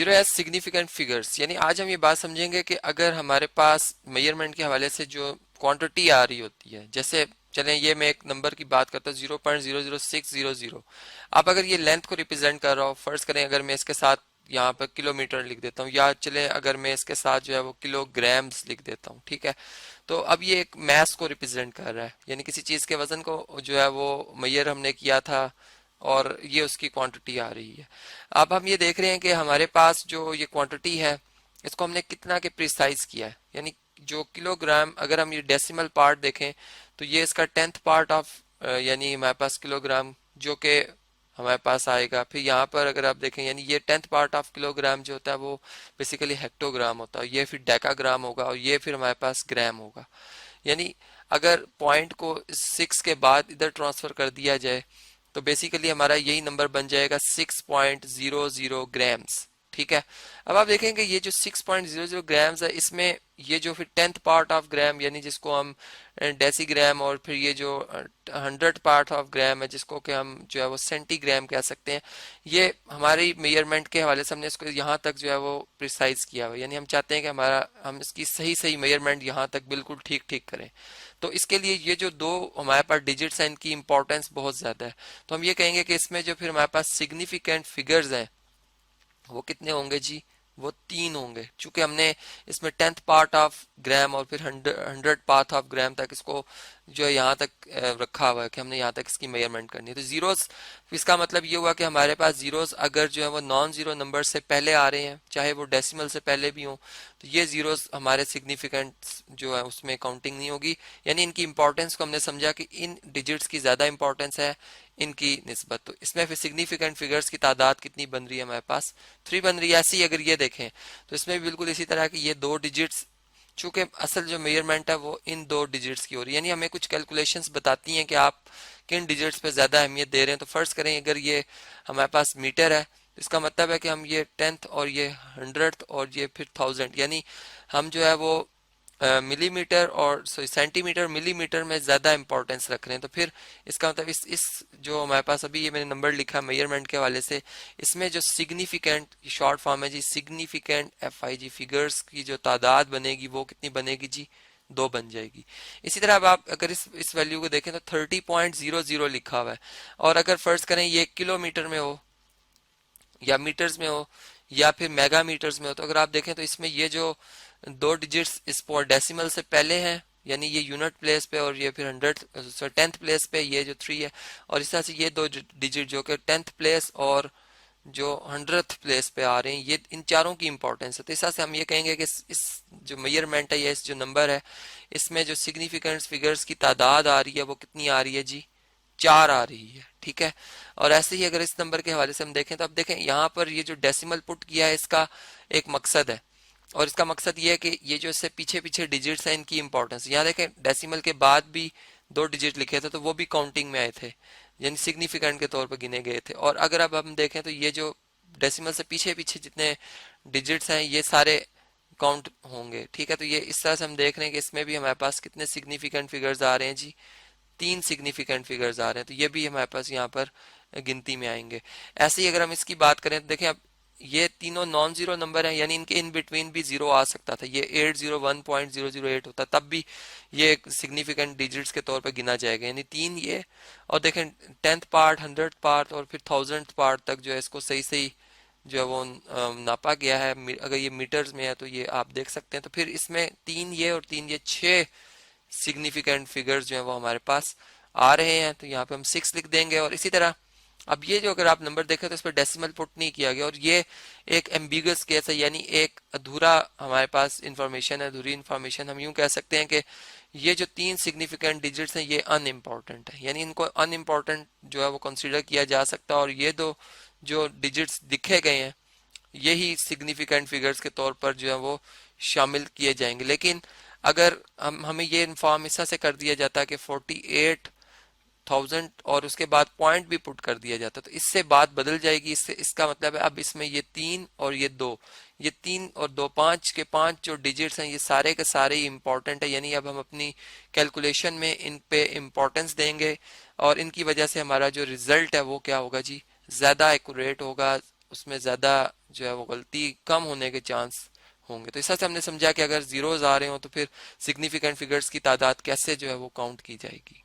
Zero as significant figures, यानी आज हम ये बात समझेंगे कि अगर हमारे पास मेजरमेंट के हवाले से जो क्वांटिटी आ रही होती है, जैसे चलें ये मैं एक नंबर की बात करता हूँ 0.00600। आप अगर ये लेंथ को रिप्रेजेंट कर रहा हो, फर्ज करें अगर मैं इसके साथ यहाँ पर किलोमीटर लिख देता हूँ, या चले अगर मैं इसके साथ जो है वो किलोग्राम्स लिख देता हूँ, ठीक है। तो अब ये एक मैस को रिप्रेजेंट कर रहा है, यानी किसी चीज़ के वजन को जो है वो मेजर हमने किया था और ये उसकी क्वांटिटी आ रही है। अब हम ये देख रहे हैं कि हमारे पास जो ये क्वांटिटी है इसको हमने कितना के प्रिसाइज किया है, यानी जो किलोग्राम, अगर हम ये डेसिमल पार्ट देखें तो ये इसका 10th पार्ट ऑफ, यानी हमारे पास किलोग्राम जो कि हमारे पास आएगा। फिर यहाँ पर अगर आप देखें यानी ये 10th पार्ट ऑफ किलोग्राम जो होता है वो बेसिकली हेक्टोग्राम होता है, ये फिर डेकाग्राम होगा और ये फिर हमारे पास ग्राम होगा। यानी अगर पॉइंट को 6 के बाद इधर ट्रांसफर कर दिया जाए तो बेसिकली हमारा यही नंबर बन जाएगा 6.00 ग्राम्स, ठीक है। अब आप देखेंगे ये जो 6.00 ग्राम्स है इसमें ये जो फिर 10th पार्ट ऑफ ग्राम यानी जिसको हम डेसीग्राम, और फिर ये जो 100 पार्ट ऑफ ग्राम है जिसको कि हम जो है वो सेंटीग्राम कह सकते हैं, ये हमारी मेजरमेंट के हवाले से हमने इसको यहाँ तक जो है वो प्रिसाइज किया हुआ, यानी हम चाहते हैं कि हमारा हम इसकी सही सही मेजरमेंट यहाँ तक बिल्कुल ठीक ठीक करें। तो इसके लिए ये जो दो हमारे पास डिजिट्स हैं इनकी इंपॉर्टेंस बहुत ज़्यादा है। तो हम ये कहेंगे कि इसमें जो फिर हमारे पास सिग्निफिकेंट फिगर्स हैं वो कितने होंगे जी, वो 3 होंगे, चूंकि हमने इसमें 10th पार्ट ऑफ ग्राम और फिर 100 पार्ट ऑफ ग्राम तक इसको जो है यहाँ तक रखा हुआ है कि हमने यहाँ तक इसकी मेजरमेंट करनी है। तो जीरोस, इसका मतलब ये हुआ कि हमारे पास जीरोस अगर जो है वो नॉन जीरो नंबर से पहले आ रहे हैं, चाहे वो डेसिमल से पहले भी हों, तो ये जीरोस हमारे सिग्निफिकेंट जो है उसमें काउंटिंग नहीं होगी। यानी इनकी इंपॉर्टेंस को हमने समझा कि इन डिजिट्स की ज़्यादा इंपॉर्टेंस है इनकी निस्बत। तो इसमें फिर सिग्निफिकेंट फिगर्स की तादाद कितनी बन रही है हमारे पास, 3 बन रही है। ऐसी अगर ये देखें तो इसमें भी बिल्कुल इसी तरह की ये दो डिजिट्स, चूंकि असल जो मेजरमेंट है वो इन दो डिजिट्स की हो रही है, यानी हमें कुछ कैलकुलेशंस बताती हैं कि आप किन डिजिट्स पे ज़्यादा अहमियत दे रहे हैं। तो फर्ज करें अगर ये हमारे पास मीटर है तो इसका मतलब है कि हम ये 10th और ये 100th और ये फिर 1000, यानी हम जो है वो मिलीमीटर और सेंटीमीटर मिलीमीटर में ज़्यादा इंपॉर्टेंस रख रहे हैं। तो फिर इसका मतलब इस जो हमारे पास अभी ये मैंने नंबर लिखा मेजरमेंट के हवाले से, इसमें जो सिग्निफिकेंट शॉर्ट फॉर्म है जी सिग्निफिकेंट FIG फिगर्स की जो तादाद बनेगी वो कितनी बनेगी जी, 2 बन जाएगी। इसी तरह अब आप अगर इस वैल्यू को देखें तो 30.00 लिखा हुआ है, और अगर फर्ज करें ये किलोमीटर में हो या मीटर्स में हो या फिर मेगा मीटर्स में हो, तो अगर आप देखें तो इसमें ये जो दो डिजिट्स इस डेसिमल से पहले हैं, यानी ये यूनिट प्लेस पे, और ये फिर 10th प्लेस पे ये जो 3 है, और इस तरह से ये दो डिजिट जो कि 10th प्लेस और जो 100th प्लेस पे आ रहे हैं, ये इन चारों की इंपॉर्टेंस है। तो इस तरह से हम ये कहेंगे कि इस जो मेजरमेंट है या इस जो नंबर है इसमें जो सिग्निफिकेंट फिगर्स की तादाद आ रही है वो कितनी आ रही है जी, 4 आ रही है, ठीक है। और ऐसे ही अगर इस नंबर के हवाले से हम देखें तो अब देखें यहाँ पर ये जो डेसिमल पुट किया है इसका एक मकसद है, और इसका मकसद ये है कि ये जो इससे पीछे पीछे डिजिट्स हैं इनकी इंपॉर्टेंस, यहाँ देखें डेसिमल के बाद भी 2 डिजिट लिखे थे तो वो भी काउंटिंग में आए थे, यानी सिग्निफिकेंट के तौर पर गिने गए थे। और अगर अब हम देखें तो ये जो डेसिमल से पीछे पीछे जितने डिजिट्स हैं ये सारे काउंट होंगे, ठीक है। तो ये इस तरह से हम देख रहे हैं कि इसमें भी हमारे पास कितने सिग्निफिकेंट फिगर्स आ रहे हैं जी, 3 सिग्निफिकेंट फिगर्स आ रहे हैं, तो ये भी हमारे पास यहाँ पर गिनती में आएंगे। ऐसे ही अगर हम इसकी बात करें तो देखें अब ये तीनों नॉन जीरो नंबर हैं, यानी इनके इन बिटवीन भी जीरो आ सकता था, ये 801.008 होता तब भी ये सिग्निफिकेंट डिजिट्स के तौर पर गिना जाएगा, यानी 3 ये, और देखें 10th पार्ट 100th पार्ट और फिर 1000th पार्ट तक जो है इसको सही सही जो है वो नापा गया है। अगर ये मीटर्स में है तो ये आप देख सकते हैं। तो फिर इसमें 3 ये और 3 ये 6 सिग्निफिकेंट फिगर्स जो है वो हमारे पास आ रहे हैं, तो यहाँ पे हम 6 लिख देंगे। और इसी तरह अब ये जो अगर आप नंबर देखें तो इस पर डेसिमल पुट नहीं किया गया, और ये एक एम्बिगस केस है, यानी एक अधूरा हमारे पास इंफॉर्मेशन है, अधूरी इंफॉर्मेशन। हम यूं कह सकते हैं कि ये जो 3 सिग्निफिकेंट डिजिट्स हैं ये अनइम्पॉर्टेंट है, यानी इनको अनइम्पॉर्टेंट जो है वो कंसीडर किया जा सकता है, और ये दो जो डिजिट्स दिखे गए हैं यही सिग्निफिकेंट फिगर्स के तौर पर जो है वो शामिल किए जाएंगे। लेकिन अगर हमें ये इन्फॉर्म इस तरह से कर दिया जाता है कि 48,000 और उसके बाद पॉइंट भी पुट कर दिया जाता, तो इससे बात बदल जाएगी। इससे इसका मतलब है अब इसमें ये 3 और ये 2, ये 3 और 2 5 के 5 जो डिजिट्स हैं ये सारे के सारे ही इंपॉर्टेंट है, यानी अब हम अपनी कैलकुलेशन में इन पे इम्पोर्टेंस देंगे, और इनकी वजह से हमारा जो रिजल्ट है वो क्या होगा जी, ज़्यादा एक्यूरेट होगा, उसमें ज़्यादा जो है वो गलती कम होने के चांस होंगे। तो इस तरह से हमने समझा कि अगर जीरोज आ रहे हो तो फिर सिग्निफिकेंट फिगर्स की तादाद कैसे जो है वो काउंट की जाएगी।